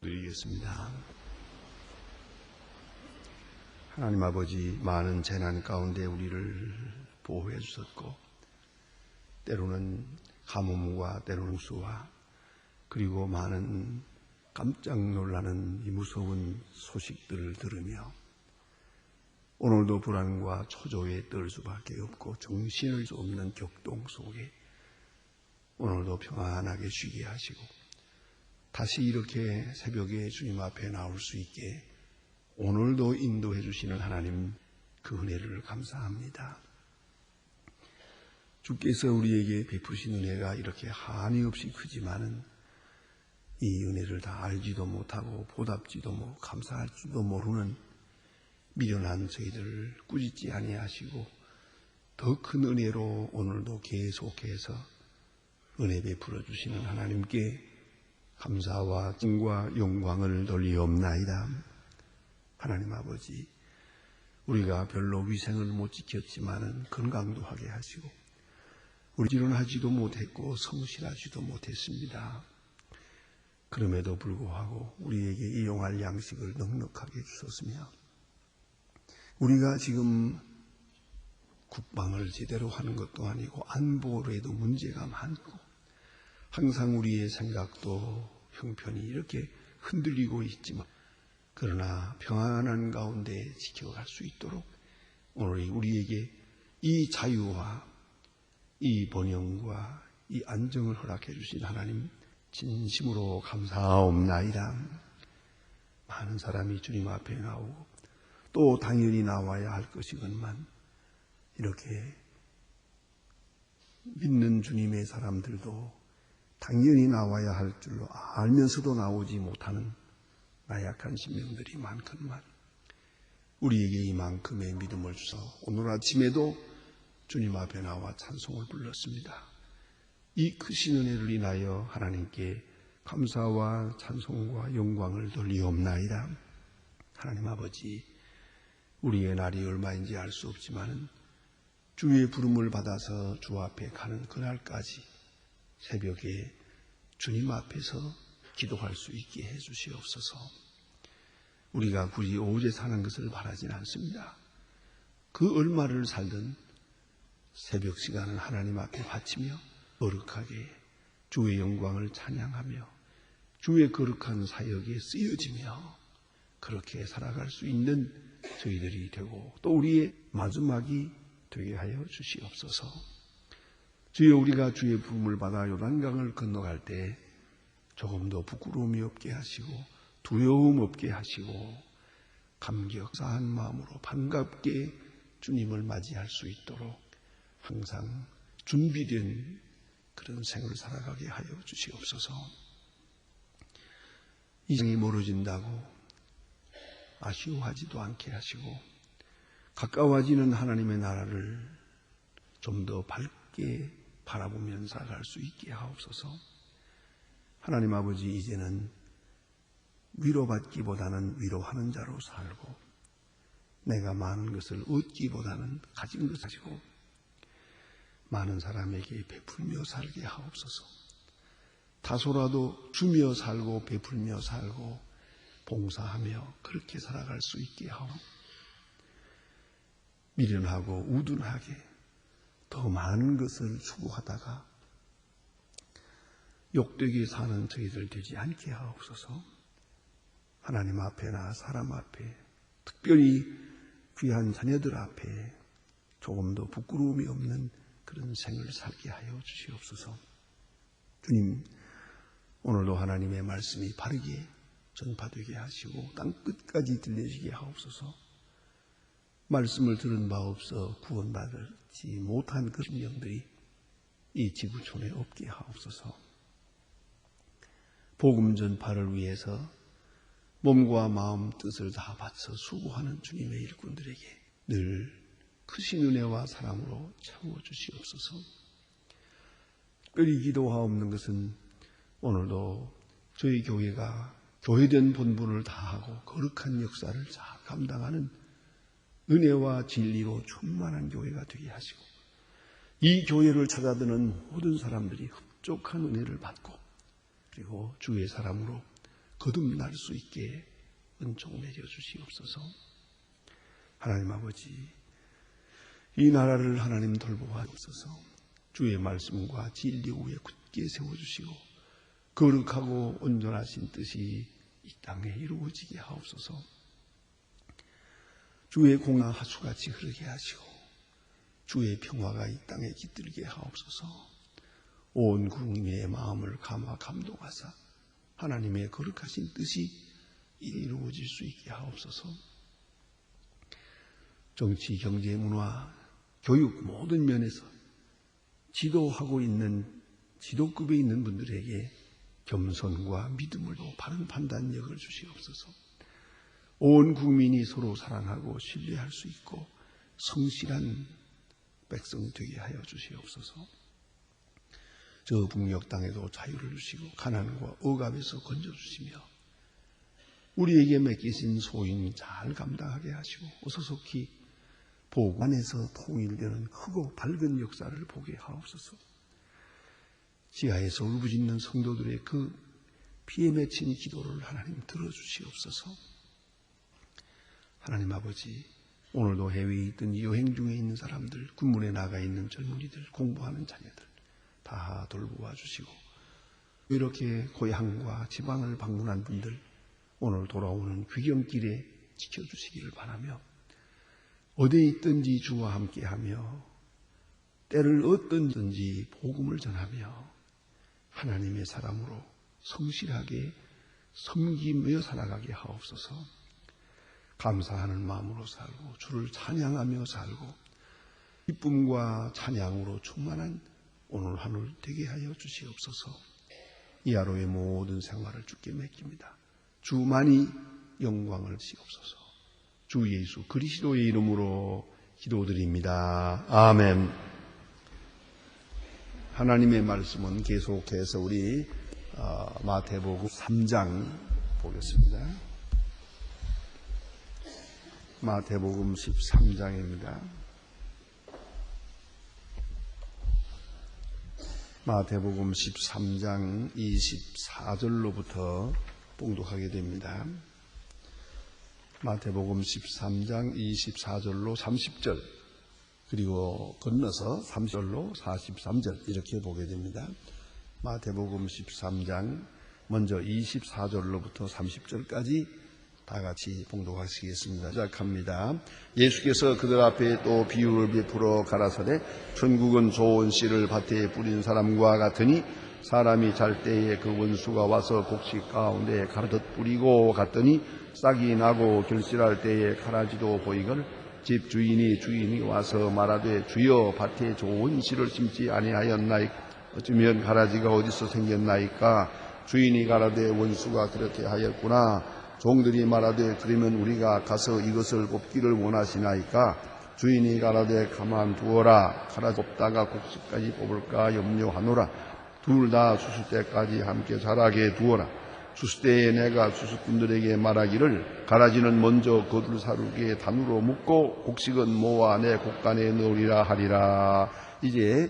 기도드리겠습니다. 하나님 아버지, 많은 재난 가운데 우리를 보호해 주셨고, 때로는 가뭄과 때로는 수와, 그리고 많은 깜짝 놀라는 이 무서운 소식들을 들으며 오늘도 불안과 초조에 떨 수밖에 없고 정신을 수 없는 격동 속에 오늘도 평안하게 쉬게 하시고 다시 이렇게 새벽에 주님 앞에 나올 수 있게 오늘도 인도해 주시는 하나님, 그 은혜를 감사합니다. 주께서 우리에게 베푸신 은혜가 이렇게 한이 없이 크지만은 이 은혜를 다 알지도 못하고 보답지도 못하고 감사할지도 모르는 미련한 저희들을 꾸짖지 아니하시고 더 큰 은혜로 오늘도 계속해서 은혜 베풀어 주시는 하나님께 감사와 칭과 영광을 돌리옵나이다. 하나님 아버지, 우리가 별로 위생을 못 지켰지만은 건강도 하게 하시고 우리 일어나지도 못했고 성실하지도 못했습니다. 그럼에도 불구하고 우리에게 이용할 양식을 넉넉하게 주셨으며 우리가 지금 국방을 제대로 하는 것도 아니고 안보로에도 문제가 많고 항상 우리의 생각도 형편이 이렇게 흔들리고 있지만 그러나 평안한 가운데 지켜갈 수 있도록 오늘 우리에게 이 자유와 이 번영과 이 안정을 허락해 주신 하나님 진심으로 감사하옵나이다. 많은 사람이 주님 앞에 나오고 또 당연히 나와야 할 것이건만 이렇게 믿는 주님의 사람들도 당연히 나와야 할 줄로 알면서도 나오지 못하는 나약한 심령들이 많건만 우리에게 이만큼의 믿음을 주셔 오늘 아침에도 주님 앞에 나와 찬송을 불렀습니다. 이 크신 은혜를 인하여 하나님께 감사와 찬송과 영광을 돌리옵나이다. 하나님 아버지, 우리의 날이 얼마인지 알 수 없지만 주의 부름을 받아서 주 앞에 가는 그날까지 새벽에 주님 앞에서 기도할 수 있게 해 주시옵소서. 우리가 굳이 오후에 사는 것을 바라진 않습니다. 그 얼마를 살든 새벽 시간을 하나님 앞에 바치며 거룩하게 주의 영광을 찬양하며 주의 거룩한 사역에 쓰여지며 그렇게 살아갈 수 있는 저희들이 되고 또 우리의 마지막이 되게 하여 주시옵소서. 주여, 우리가 주의 부름을 받아 요단강을 건너갈 때 조금도 부끄러움이 없게 하시고 두려움 없게 하시고 감격사한 마음으로 반갑게 주님을 맞이할 수 있도록 항상 준비된 그런 생을 살아가게 하여 주시옵소서. 이 생이 멀어진다고 아쉬워하지도 않게 하시고 가까워지는 하나님의 나라를 좀 더 밝게 바라보면서 살아갈 수 있게 하옵소서. 하나님 아버지, 이제는 위로받기보다는 위로하는 자로 살고 내가 많은 것을 얻기보다는 가진 것을 가지고 많은 사람에게 베풀며 살게 하옵소서. 다소라도 주며 살고 베풀며 살고 봉사하며 그렇게 살아갈 수 있게 하오. 미련하고 우둔하게 더 많은 것을 추구하다가 욕되게 사는 저희들 되지 않게 하옵소서. 하나님 앞에나 사람 앞에 특별히 귀한 자녀들 앞에 조금도 부끄러움이 없는 그런 생을 살게 하여 주시옵소서. 주님, 오늘도 하나님의 말씀이 바르게 전파되게 하시고 땅 끝까지 들려지게 하옵소서. 말씀을 들은 바 없어 구원받지 못한 그 심령들이 이 지구촌에 없게 하옵소서. 복음 전파를 위해서 몸과 마음 뜻을 다 바쳐 수고하는 주님의 일꾼들에게 늘 크신 은혜와 사랑으로 채워주시옵소서. 특별히 기도하옵는 것은 오늘도 저희 교회가 교회된 본분을 다하고 거룩한 역사를 잘 감당하는 은혜와 진리로 충만한 교회가 되게 하시고 이 교회를 찾아드는 모든 사람들이 흡족한 은혜를 받고 그리고 주의 사람으로 거듭날 수 있게 은총 내려주시옵소서. 하나님 아버지, 이 나라를 하나님 돌보아주소서. 주의 말씀과 진리 위에 굳게 세워주시고 거룩하고 온전하신 뜻이 이 땅에 이루어지게 하옵소서. 주의 공화 하수같이 흐르게 하시고 주의 평화가 이 땅에 깃들게 하옵소서. 온 국민의 마음을 감동하사 하나님의 거룩하신 뜻이 이루어질 수 있게 하옵소서. 정치, 경제, 문화, 교육 모든 면에서 지도하고 있는 지도급에 있는 분들에게 겸손과 믿음을 바른 판단력을 주시옵소서. 온 국민이 서로 사랑하고 신뢰할 수 있고 성실한 백성 되게 하여 주시옵소서. 저 북녘 땅에도 자유를 주시고 가난과 억압에서 건져주시며 우리에게 맡기신 소임 잘 감당하게 하시고 어서속히 복음 안에서 통일되는 크고 밝은 역사를 보게 하옵소서. 지하에서 울부짖는 성도들의 그 피에 맺힌 기도를 하나님 들어주시옵소서. 하나님 아버지, 오늘도 해외에 있든 여행 중에 있는 사람들, 군문에 나가 있는 젊은이들, 공부하는 자녀들 다 돌보아 주시고 이렇게 고향과 지방을 방문한 분들 오늘 돌아오는 귀경길에 지켜주시기를 바라며 어디에 있든지 주와 함께하며 때를 얻든지 복음을 전하며 하나님의 사람으로 성실하게 섬기며 살아가게 하옵소서. 감사하는 마음으로 살고 주를 찬양하며 살고 기쁨과 찬양으로 충만한 오늘 하루 되게 하여 주시옵소서. 이 하루의 모든 생활을 주께 맡깁니다. 주만이 영광을 주시옵소서. 주 예수 그리스도의 이름으로 기도드립니다. 아멘. 하나님의 말씀은 계속해서 우리 마태복음 3장 보겠습니다. 마태복음 13장입니다. 마태복음 13장 24절로부터 봉독하게 됩니다. 마태복음 13장 24절로 30절 그리고 건너서 3절로 43절 이렇게 보게 됩니다. 마태복음 13장 먼저 24절로부터 30절까지 다 같이 봉독하시겠습니다. 시작합니다. 예수께서 그들 앞에 또 비유를 베풀어 가라사대 천국은 좋은 씨를 밭에 뿌린 사람과 같으니 사람이 잘 때에 그 원수가 와서 곡식 가운데 가르듯 뿌리고 갔더니 싹이 나고 결실할 때에 가라지도 보이거늘 집 주인이 와서 말하되 주여 밭에 좋은 씨를 심지 아니하였나이까 어쩌면 가라지가 어디서 생겼나이까 주인이 가라되 원수가 그렇게 하였구나 종들이 말하되 그러면 우리가 가서 이것을 뽑기를 원하시나이까 주인이 가라되 가만두어라 가라지 뽑다가 곡식까지 뽑을까 염려하노라 둘 다 추수 때까지 함께 자라게 두어라 추수 때에 내가 추수꾼들에게 말하기를 가라지는 먼저 거둘 사루기에 단으로 묶고 곡식은 모아 내 곡간에 넣으리라 하리라. 이제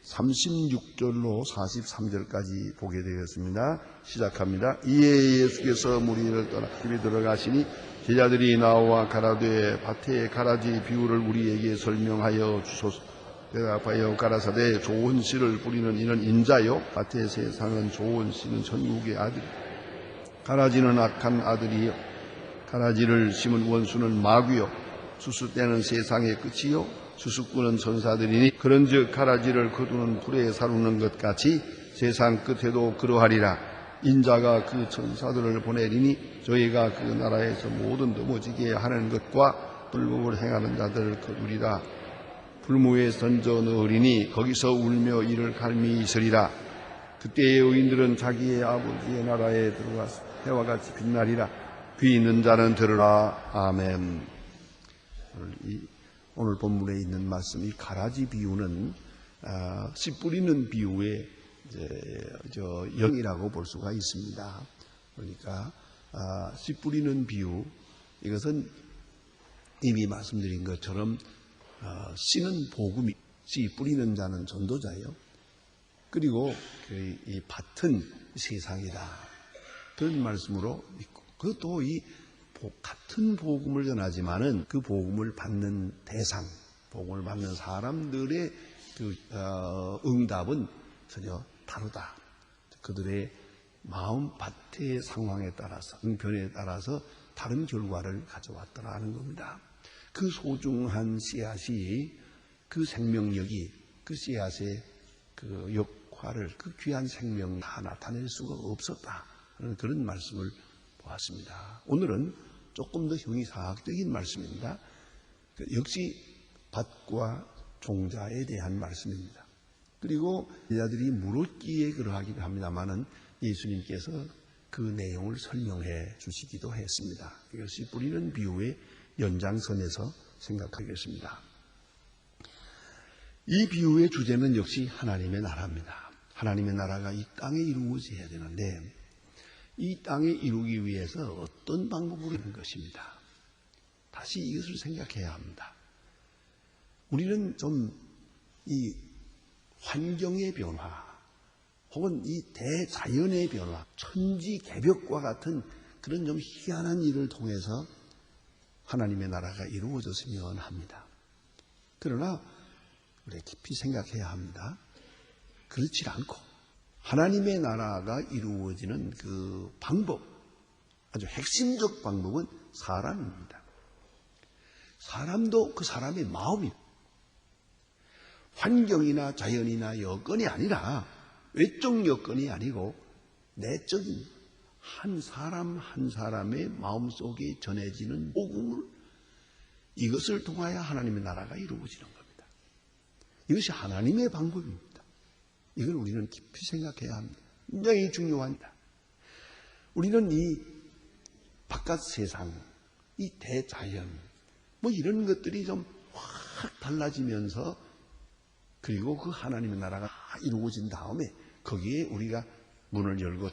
36절로 43절까지 보게 되었습니다. 시작합니다. 이에 예수께서 무리를 떠나 집에 들어가시니 제자들이 나와 가라되 밭에 가라지 비유를 우리에게 설명하여 주소서. 대답하여 가라사대 좋은 씨를 뿌리는 이는 인자요 밭의 세상은 좋은 씨는 천국의 아들 가라지는 악한 아들이요 가라지를 심은 원수는 마귀요 추수 때는 세상의 끝이요 추수꾼은 천사들이니 그런즉 가라지를 거두는 불에 사루는 것 같이 세상 끝에도 그러하리라. 인자가 그 천사들을 보내리니 저희가 그 나라에서 모든 넘어지게 하는 것과 불법을 행하는 자들을 거두리라. 불무에 던져 넣으리니 거기서 울며 이를 갈미 있으리라. 그때의 의인들은 자기의 아버지의 나라에 들어가서 해와 같이 빛나리라. 귀 있는 자는 들으라. 아멘. 오늘 본문에 있는 말씀, 이 가라지 비유는 씨 뿌리는 비유의 영이라고 볼 수가 있습니다. 그러니까 씨 뿌리는 비유, 이것은 이미 말씀드린 것처럼 씨는 복음이, 씨 뿌리는 자는 전도자예요. 그리고 이 밭은 세상이다. 그런 말씀으로 믿고, 그것도 이 같은 복음을 전하지만은 그 복음을 받는 대상, 복음을 받는 사람들의 응답은 전혀 다르다. 그들의 마음밭의 상황에 따라서, 응변에 따라서 다른 결과를 가져왔더라는 겁니다. 그 소중한 씨앗이, 그 생명력이, 그 씨앗의 그 역할을, 그 귀한 생명 다 나타낼 수가 없었다 하는 그런 말씀을 보았습니다. 오늘은 조금 더 형이사학적인 말씀입니다. 역시 밭과 종자에 대한 말씀입니다. 그리고 여자들이 물었기에 그러하기도 합니다만은 예수님께서 그 내용을 설명해 주시기도 했습니다. 이것이 뿌리는 비유의 연장선에서 생각하겠습니다. 이 비유의 주제는 역시 하나님의 나라입니다. 하나님의 나라가 이 땅에 이루어져야 되는데 이 땅에 이루기 위해서 어떤 방법으로 하는 것입니다. 다시 이것을 생각해야 합니다. 우리는 좀 이 환경의 변화 혹은 이 대자연의 변화, 천지개벽과 같은 그런 좀 희한한 일을 통해서 하나님의 나라가 이루어졌으면 합니다. 그러나 우리가 깊이 생각해야 합니다. 그렇지 않고 하나님의 나라가 이루어지는 그 방법, 아주 핵심적 방법은 사람입니다. 사람도 그 사람의 마음입니다. 환경이나 자연이나 여건이 아니라 외적 여건이 아니고 내적인 한 사람 한 사람의 마음속에 전해지는 복음을, 이것을 통하여 하나님의 나라가 이루어지는 겁니다. 이것이 하나님의 방법입니다. 이걸 우리는 깊이 생각해야 합니다. 굉장히 중요합니다. 우리는 이 바깥 세상, 이 대자연, 이런 것들이 좀 확 달라지면서 그리고 그 하나님의 나라가 이루어진 다음에 거기에 우리가 문을 열고 촥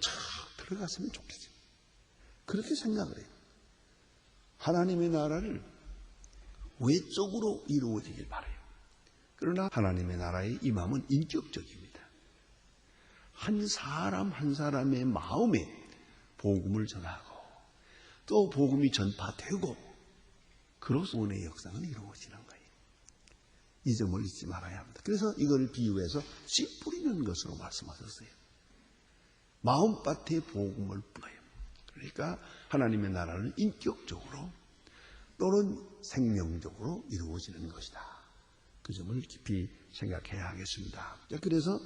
들어갔으면 좋겠어요. 그렇게 생각을 해요. 하나님의 나라를 외적으로 이루어지길 바라요. 그러나 하나님의 나라의 임함은 인격적입니다. 한 사람 한 사람의 마음에 복음을 전하고 또 복음이 전파되고 그로서 은혜의 역사는 이루어지는 거예요. 이 점을 잊지 말아야 합니다. 그래서 이걸 비유해서 씨 뿌리는 것으로 말씀하셨어요. 마음밭에 복음을 뿌려요. 그러니까 하나님의 나라는 인격적으로 또는 생명적으로 이루어지는 것이다. 그 점을 깊이 생각해야 하겠습니다. 그래서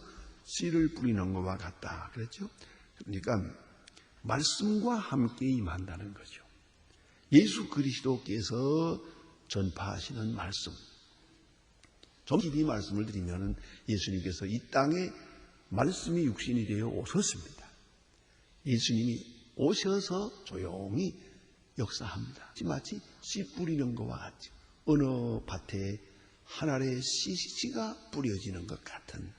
씨를 뿌리는 것과 같다 그랬죠. 그러니까 말씀과 함께 임한다는 거죠. 예수 그리스도께서 전파하시는 말씀, 좀 깊이 말씀을 드리면 예수님께서 이 땅에 말씀이 육신이 되어 오셨습니다. 예수님이 오셔서 조용히 역사합니다. 마치 씨 뿌리는 것과 같죠. 어느 밭에 한 알의 씨가 뿌려지는 것 같은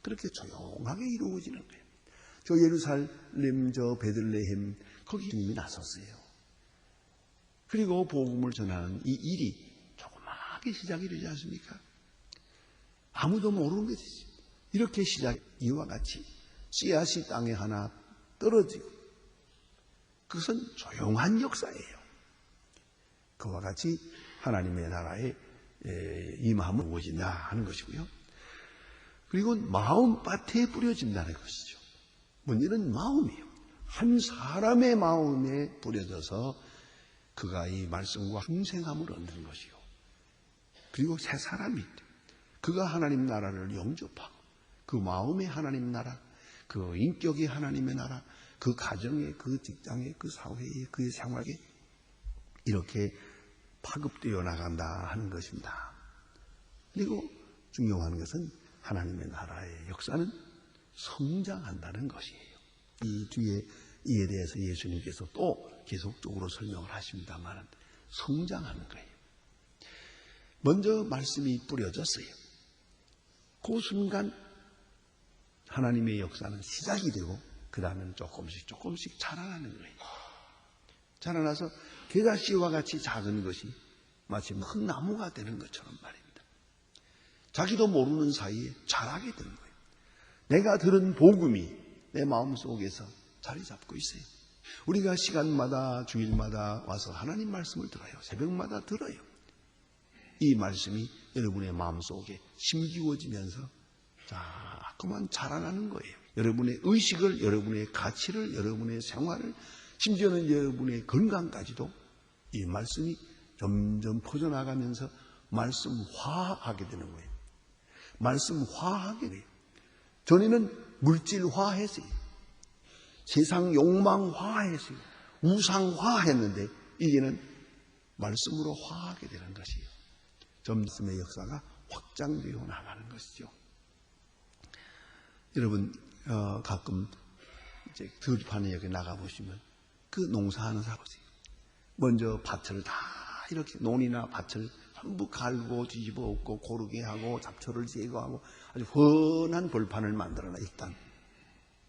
그렇게 조용하게 이루어지는 거예요. 저 예루살렘, 저 베들레헴 거기 예수님이 나섰어요. 그리고 복음을 전하는 이 일이 조그맣게 시작이 되지 않습니까? 아무도 모르는 것이지. 이렇게 시작, 이와 같이 씨앗이 땅에 하나 떨어지고 그것은 조용한 역사예요. 그와 같이 하나님의 나라에 임함은 무엇이냐 하는 것이고요. 그리고 마음밭에 뿌려진다는 것이죠. 문제는 마음이에요. 한 사람의 마음에 뿌려져서 그가 이 말씀과 중생함을 얻는 것이요. 그리고 새 사람이 있죠. 그가 하나님 나라를 영접하고 그 마음의 하나님 나라, 그 인격의 하나님의 나라, 그 가정에, 그 직장에, 그 사회에, 그의 생활에 이렇게 파급되어 나간다 하는 것입니다. 그리고 중요한 것은 하나님의 나라의 역사는 성장한다는 것이에요. 이 뒤에 이에 대해서 예수님께서 또 계속적으로 설명을 하십니다만 성장하는 거예요. 먼저 말씀이 뿌려졌어요. 그 순간 하나님의 역사는 시작이 되고 그 다음에는 조금씩 자라나는 거예요. 자라나서 겨자씨와 같이 작은 것이 마치 큰 나무가 되는 것처럼 말입니다. 자기도 모르는 사이에 자라게 되는 거예요. 내가 들은 복음이 내 마음속에서 자리 잡고 있어요. 우리가 시간마다 주일마다 와서 하나님 말씀을 들어요. 새벽마다 들어요. 이 말씀이 여러분의 마음속에 심기워지면서 자꾸만 자라나는 거예요. 여러분의 의식을, 여러분의 가치를, 여러분의 생활을, 심지어는 여러분의 건강까지도 이 말씀이 점점 퍼져나가면서 말씀화하게 되는 거예요. 말씀화하게 돼요. 전에는 물질화했어요. 세상 욕망화했어요. 우상화했는데 이제는 말씀으로 화하게 되는 것이에요. 점씀의 역사가 확장되어 나가는 것이죠. 여러분 가끔 이제 들판에 여기 나가보시면 그 농사하는 사람이 먼저 밭을 다 이렇게 논이나 밭을 전부 갈고 뒤집어 엎고 고르게 하고 잡초를 제거하고 아주 훤한 벌판을 만들어놔 일단.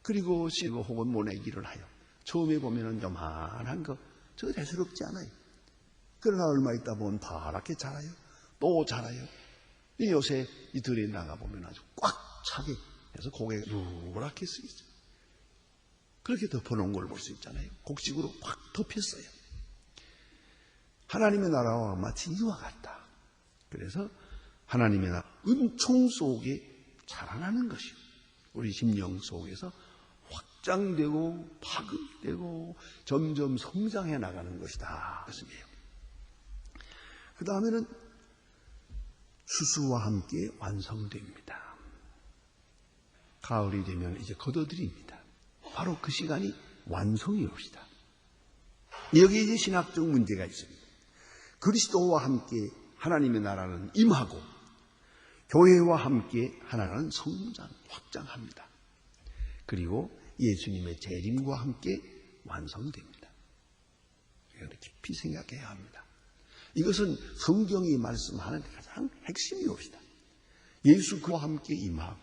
그리고 실고 혹은 모내기를 하여 처음에 보면은 요만한 거 저 대수롭지 않아요. 그러나 얼마 있다 보면 파랗게 자라요. 또 자라요. 요새 이 들에 나가보면 아주 꽉 차게 해서 고개 누렇게 쓰 있어요. 그렇게 덮어놓은 걸 볼 수 있잖아요. 곡식으로 확 덮였어요. 하나님의 나라와 마치 이와 같다. 그래서 하나님의 나라 은총 속에 자라나는 것이요. 우리 심령 속에서 확장되고 파급되고 점점 성장해 나가는 것이다. 그것이에요. 그 다음에는 수수와 함께 완성됩니다. 가을이 되면 이제 걷어들입니다. 바로 그 시간이 완성이 옵시다. 여기에 이제 신학적 문제가 있습니다. 그리스도와 함께 하나님의 나라는 임하고 교회와 함께 하나는 성장, 확장합니다. 그리고 예수님의 재림과 함께 완성됩니다. 이걸 깊이 생각해야 합니다. 이것은 성경이 말씀하는 가장 핵심이 옵시다. 예수 그와 함께 임하고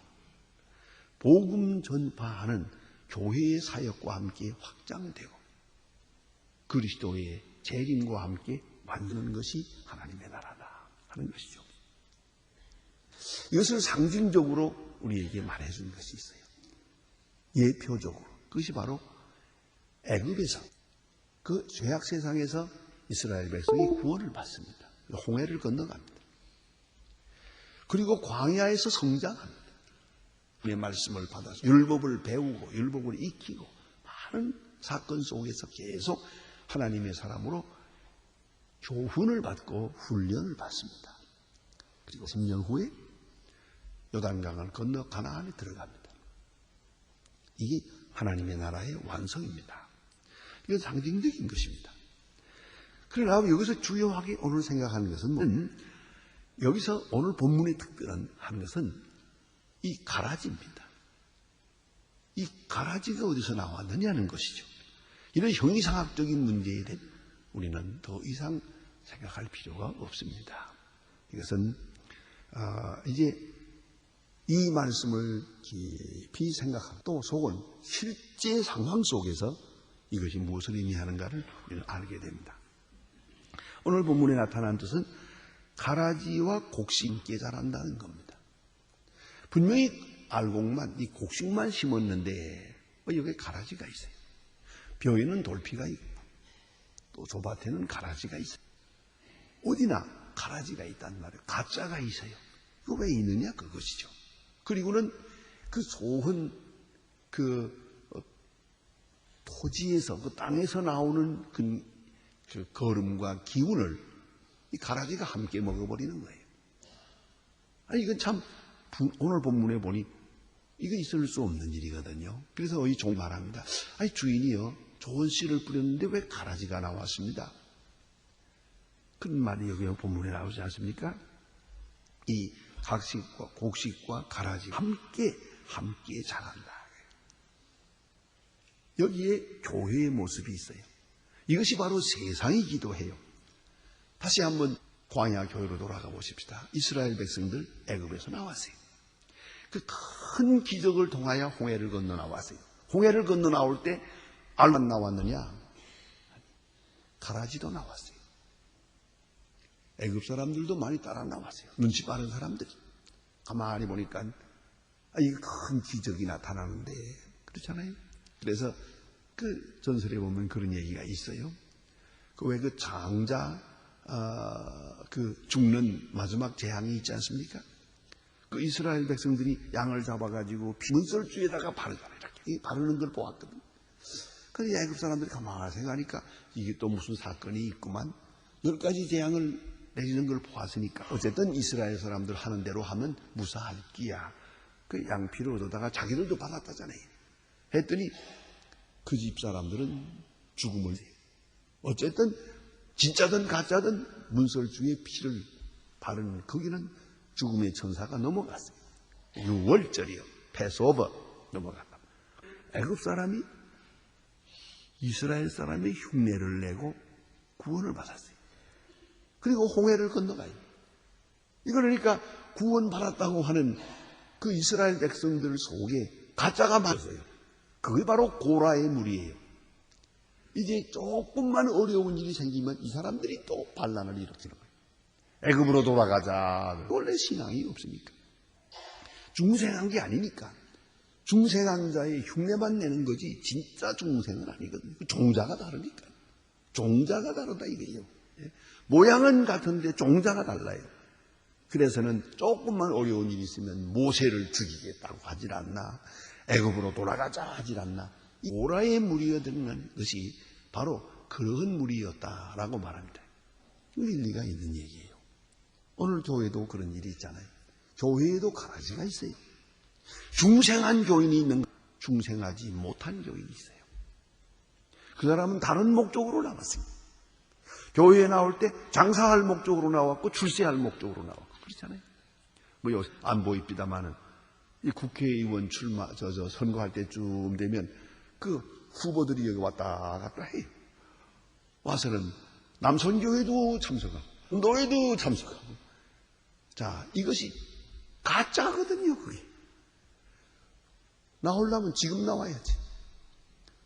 복음 전파하는 교회의 사역과 함께 확장되고 그리스도의 재림과 함께 만드는 것이 하나님의 나라다 하는 것이죠. 이것을 상징적으로 우리에게 말해준 것이 있어요. 예표적으로. 그것이 바로 애굽에서 그 죄악 세상에서 이스라엘 백성이 구원을 받습니다. 홍해를 건너갑니다. 그리고 광야에서 성장합니다. 내 말씀을 받아서 율법을 배우고 율법을 익히고 많은 사건 속에서 계속 하나님의 사람으로 교훈을 받고 훈련을 받습니다. 그리고 10년 후에 요단강을 건너 가나안에 들어갑니다. 이게 하나님의 나라의 완성입니다. 이건 상징적인 것입니다. 그러나 여기서 주요하게 오늘 생각하는 것은 여기서 오늘 본문의 특별한 것은 이 가라지입니다. 이 가라지가 어디서 나왔느냐는 것이죠. 이런 형이상학적인 문제에 대해 우리는 더 이상 생각할 필요가 없습니다. 이것은 이제 이 말씀을 깊이 생각하고 또 속은 실제 상황 속에서 이것이 무엇을 의미하는가를 우리는 알게 됩니다. 오늘 본문에 나타난 뜻은 가라지와 곡식이 함께 자란다는 겁니다. 분명히 알곡만, 이 곡식만 심었는데 여기에 가라지가 있어요. 벼에는 돌피가 있고 또 조밭에는 가라지가 있어요. 어디나 가라지가 있단 말이에요. 가짜가 있어요. 이거 왜 있느냐 그것이죠. 그리고는 그 소은 토지에서 그 땅에서 나오는 그 거름과 기운을 이 가라지가 함께 먹어버리는 거예요. 아니 이건 참 오늘 본문에 보니 이거 있을 수 없는 일이거든요. 그래서 이 종이 말합니다. 아니 주인이요 좋은 씨를 뿌렸는데 왜 가라지가 나왔습니다. 그런 말이 여기 본문에 나오지 않습니까? 이 각식과 곡식과 가라지 함께 자란다. 여기에 교회의 모습이 있어요. 이것이 바로 세상이기도 해요. 다시 한번 광야 교회로 돌아가 보십시다. 이스라엘 백성들 애굽에서 나왔어요. 그 큰 기적을 통하여 홍해를 건너 나왔어요. 홍해를 건너 나올 때 알만 나왔느냐? 가라지도 나왔어요. 애굽 사람들도 많이 따라 나왔어요. 눈치 빠른 사람들이. 가만히 보니까 이 큰 기적이 나타나는데 그렇잖아요. 그래서 그 전설에 보면 그런 얘기가 있어요. 그 왜 그 장자, 그 죽는 마지막 재앙이 있지 않습니까? 그 이스라엘 백성들이 양을 잡아가지고 문설주에다가 바르잖아요. 이렇게 바르는 걸 보았거든. 그런데 애굽 사람들이 가만히 생각하니까 이게 또 무슨 사건이 있구만. 10가지 재앙을 내리는 걸 보았으니까 어쨌든 이스라엘 사람들 하는 대로 하면 무사할 끼야. 그 양피를 얻어다가 자기들도 받았다잖아요. 했더니 그 집 사람들은 죽음을 어쨌든 진짜든 가짜든 문설주에 피를 바르는 거기는 죽음의 천사가 넘어갔어요. 6월절이요. 패스오버 넘어갔다. 애굽 사람이 이스라엘 사람의 흉내를 내고 구원을 받았어요. 그리고 홍해를 건너가요. 이거 그러니까 구원 받았다고 하는 그 이스라엘 백성들 속에 가짜가 많았어요. 그게 바로 고라의 무리예요. 이제 조금만 어려운 일이 생기면 이 사람들이 또 반란을 일으키는 거예요. 애굽으로 돌아가자. 원래 신앙이 없으니까. 중생한 게 아니니까. 중생한 자의 흉내만 내는 거지 진짜 중생은 아니거든요. 종자가 다르니까. 종자가 다르다 이거예요. 모양은 같은데 종자가 달라요. 그래서는 조금만 어려운 일이 있으면 모세를 죽이겠다고 하질 않나. 애굽으로 돌아가자 하질 않나. 이 고라의 무리였던 것이 바로 그런 무리였다라고 말합니다. 일리가 있는 얘기예요. 오늘 교회도 그런 일이 있잖아요. 교회에도 가라지가 있어요. 중생한 교인이 있는, 중생하지 못한 교인이 있어요. 그 사람은 다른 목적으로 나왔어요. 교회에 나올 때 장사할 목적으로 나왔고 출세할 목적으로 나왔고 그렇잖아요. 뭐 안 보입니다만은 이 국회의원 선거할 때쯤 되면 그 후보들이 여기 왔다 갔다 해요. 와서는 남선교회도 참석하고 노예도 참석하고. 자, 이것이 가짜거든요. 그게 나오려면 지금 나와야지.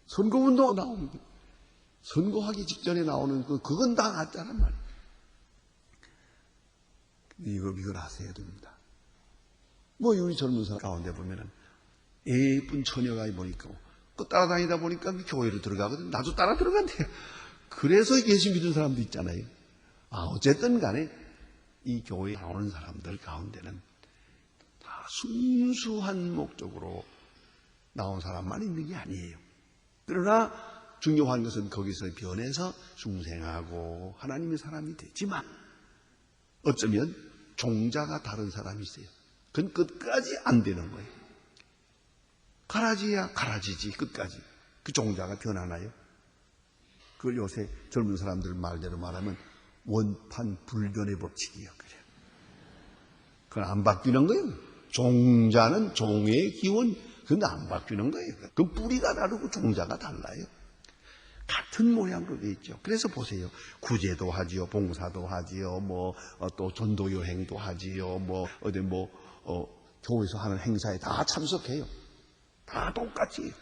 선거운동 나오는 거, 선거하기 직전에 나오는 그건 다 가짜란 말이에요. 이걸 아셔야 됩니다. 뭐 우리 젊은 사람 가운데 보면은 예쁜 처녀가 보니까 그 따라다니다 보니까 그 교회로 들어가거든. 나도 따라 들어간대요. 그래서 예수 믿는 사람도 있잖아요. 어쨌든 간에 이 교회에 나오는 사람들 가운데는 다 순수한 목적으로 나온 사람만 있는 게 아니에요. 그러나 중요한 것은 거기서 변해서 중생하고 하나님의 사람이 되지만 어쩌면 종자가 다른 사람이 있어요. 그건 끝까지 안 되는 거예요. 가라지야 가라지지 끝까지. 그 종자가 변하나요? 그걸 요새 젊은 사람들 말대로 말하면 원판 불변의 법칙이에요. 그래요. 그건 안 바뀌는 거예요. 종자는 종의 기원, 그건 안 바뀌는 거예요. 그건 뿌리가 다르고 종자가 달라요. 같은 모양으로 되어 있죠. 그래서 보세요. 구제도 하지요, 봉사도 하지요, 또 전도 여행도 하지요, 교회에서 하는 행사에 다 참석해요. 다 똑같이 해요.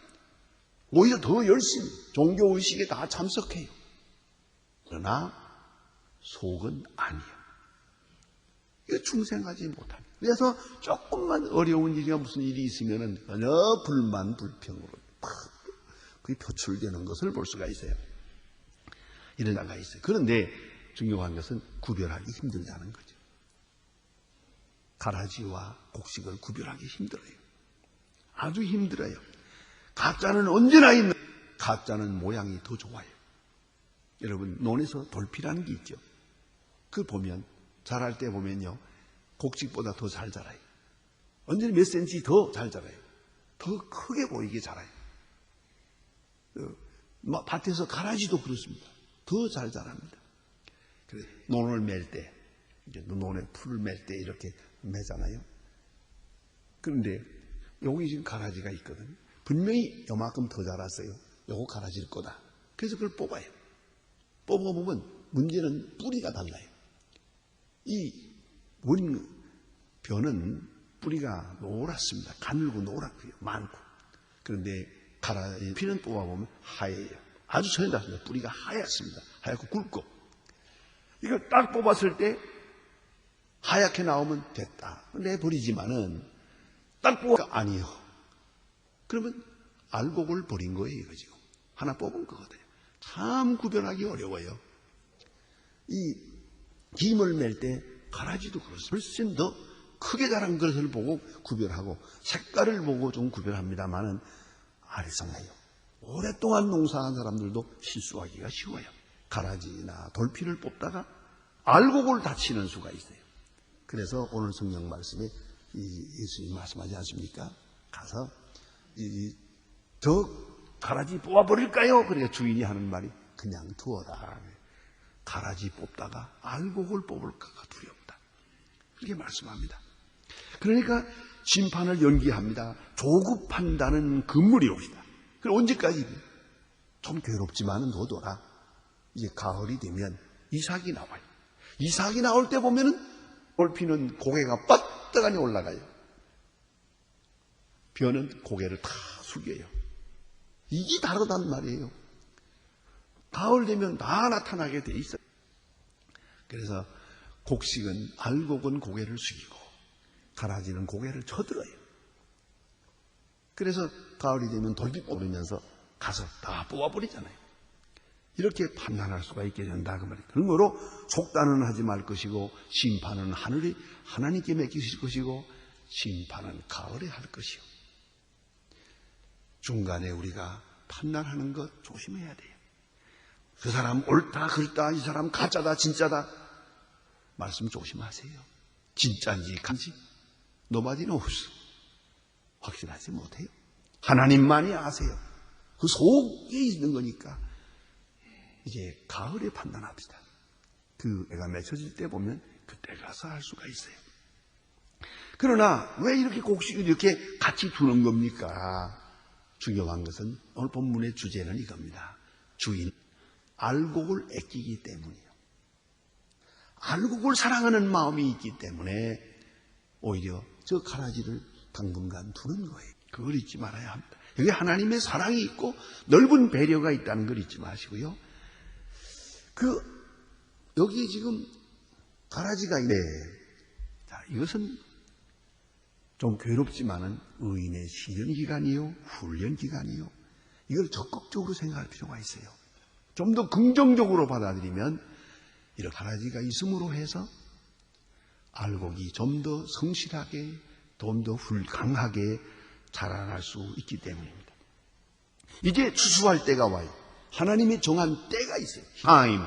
오히려 더 열심히 종교의식에 다 참석해요. 그러나 속은 아니에요. 이거 충생하지 못합니다. 그래서 조금만 어려운 일이나 무슨 일이 있으면은 전혀 불만 불평으로 그게 표출되는 것을 볼 수가 있어요. 이런 자가 있어요. 그런데 중요한 것은 구별하기 힘들다는 거죠. 가라지와 곡식을 구별하기 힘들어요. 아주 힘들어요. 가짜는 언제나 있는, 가짜는 모양이 더 좋아요. 여러분, 논에서 돌피라는 게 있죠. 그걸 보면, 자랄 때 보면요, 곡식보다 더 잘 자라요. 언제나 몇 센치 더 잘 자라요. 더 크게 보이게 자라요. 밭에서 가라지도 그렇습니다. 더 잘 자랍니다. 논을 맬 때, 이제 논에 풀을 맬 때 이렇게 매잖아요. 그런데 여기 지금 가라지가 있거든요. 분명히 요만큼 더 자랐어요. 요거 가라질 거다. 그래서 그걸 뽑아요. 뽑아보면 문제는 뿌리가 달라요. 이 원변은 뿌리가 노랗습니다. 가늘고 노랗고요. 많고. 그런데 피는 뽑아보면 하얘요. 아주 천연답습니다. 뿌리가 하얗습니다. 하얗고 굵고. 이걸 딱 뽑았을 때 하얗게 나오면 됐다. 내버리지만은 딱 뽑아 아니요. 그러면 알곡을 버린 거예요, 이거 지금. 하나 뽑은 거거든요. 참 구별하기 어려워요. 이 김을 맬 때 가라지도 그렇습니다. 훨씬 더 크게 자란 것을 보고 구별하고 색깔을 보고 좀 구별합니다만은 아리송해요. 오랫동안 농사한 사람들도 실수하기가 쉬워요. 가라지나 돌피를 뽑다가 알곡을 다치는 수가 있어요. 그래서 오늘 성경 말씀에 예수님이 말씀하지 않습니까? 가서 저 가라지 뽑아버릴까요? 그러니까 주인이 하는 말이 그냥 두어라. 가라지 뽑다가 알곡을 뽑을까가 두렵다. 그렇게 말씀합니다. 그러니까 심판을 연기합니다. 조급한다는 금물이 옵니다. 그럼 언제까지? 좀 괴롭지만은 너도라. 이제 가을이 되면 이삭이 나와요. 이삭이 나올 때 보면은 돌피는 고개가 뻗떠가니 올라가요. 벼는 고개를 다 숙여요. 이게 다르단 말이에요. 가을 되면 다 나타나게 돼 있어요. 그래서 곡식은 알곡은 고개를 숙이고 가라지는 고개를 쳐들어요. 그래서 가을이 되면 돌비 뽑으면서 가서 다 뽑아버리잖아요. 이렇게 판단할 수가 있게 된다 그 말이에요. 그러므로 속단은 하지 말 것이고 심판은 하늘이 하나님께 맡기실 것이고 심판은 가을에 할 것이요. 중간에 우리가 판단하는 것 조심해야 돼요. 그 사람 옳다 그렇다 이 사람 가짜다 진짜다 말씀 조심하세요. 진짜인지 가짜인지 노바디는 없어. 확실하지 못해요. 하나님만이 아세요. 그 속에 있는 거니까 이제 가을에 판단합시다. 그 애가 맺혀질 때 보면 그때 가서 할 수가 있어요. 그러나 왜 이렇게 곡식을 이렇게 같이 두는 겁니까? 중요한 것은 오늘 본문의 주제는 이겁니다. 주인 알곡을 아끼기 때문이에요. 알곡을 사랑하는 마음이 있기 때문에 오히려 저 가라지를 당분간 두는 거예요. 그걸 잊지 말아야 합니다. 여기 하나님의 사랑이 있고 넓은 배려가 있다는 걸 잊지 마시고요. 여기 지금 가라지가 있네. 자, 이것은 좀 괴롭지만은 의인의 시련 기간이요, 훈련 기간이요. 이걸 적극적으로 생각할 필요가 있어요. 좀 더 긍정적으로 받아들이면 이런 가라지가 있음으로 해서 알곡이 좀 더 성실하게, 좀 더 강하게 자라날 수 있기 때문입니다. 이제 추수할 때가 와요. 하나님이 정한 때가 있어요. 타임.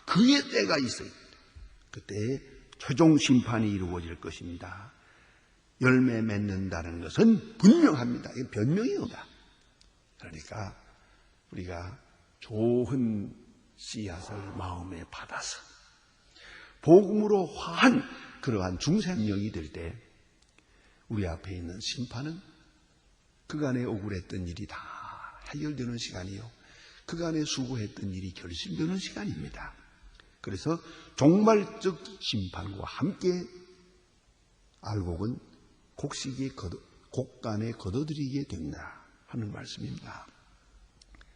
그의 때가 있어요. 그때 최종 심판이 이루어질 것입니다. 열매 맺는다는 것은 분명합니다. 이게 변명이 없다. 그러니까 우리가 좋은 씨앗을 마음에 받아서 복음으로 화한 그러한 중생령이 될 때 우리 앞에 있는 심판은 그간에 억울했던 일이 다 해결되는 시간이요. 그간에 수고했던 일이 결실되는 시간입니다. 그래서 종말적 심판과 함께 알곡은 곡간에 걷어들이게 된다 하는 말씀입니다.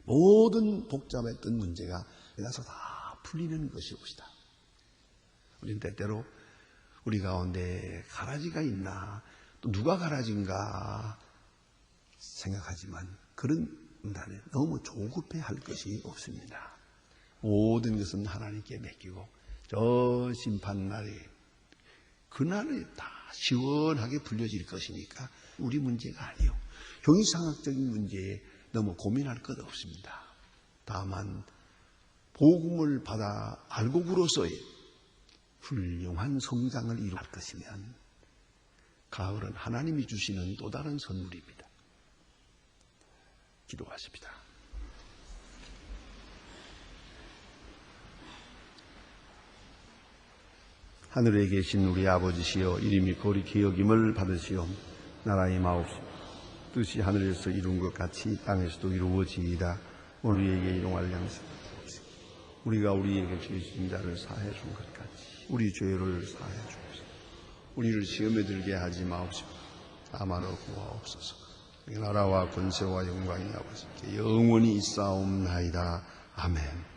모든 복잡했던 문제가 여기서 다 풀리는 것이옵시다. 우리는 때때로 우리 가운데 가라지가 있나 또 누가 가라지인가 생각하지만 그런 판단에 너무 조급해 할 것이 없습니다. 모든 것은 하나님께 맡기고 저 심판날에 그날에 다 시원하게 풀려질 것이니까 우리 문제가 아니요. 형이상학적인 문제에 너무 고민할 것 없습니다. 다만 복음을 받아 알곡으로서의 훌륭한 성장을 이룰 것이면 가을은 하나님이 주시는 또 다른 선물입니다. 기도하십시다. 하늘에 계신 우리 아버지시여 이름이 거룩히 여김을 받으시오. 나라의 마옵시오. 뜻이 하늘에서 이룬 것 같이 땅에서도 이루어지이다. 오늘 우리에게 일용할 양식 우리가 우리에게 죄 지은 자를 사해 준 것 같이 우리 죄를 사해 주옵소서. 우리를 시험에 들게 하지 마옵시고 다마로 구하옵소서. 나라와 권세와 영광이 아버지께 영원히 있사옵나이다. 아멘.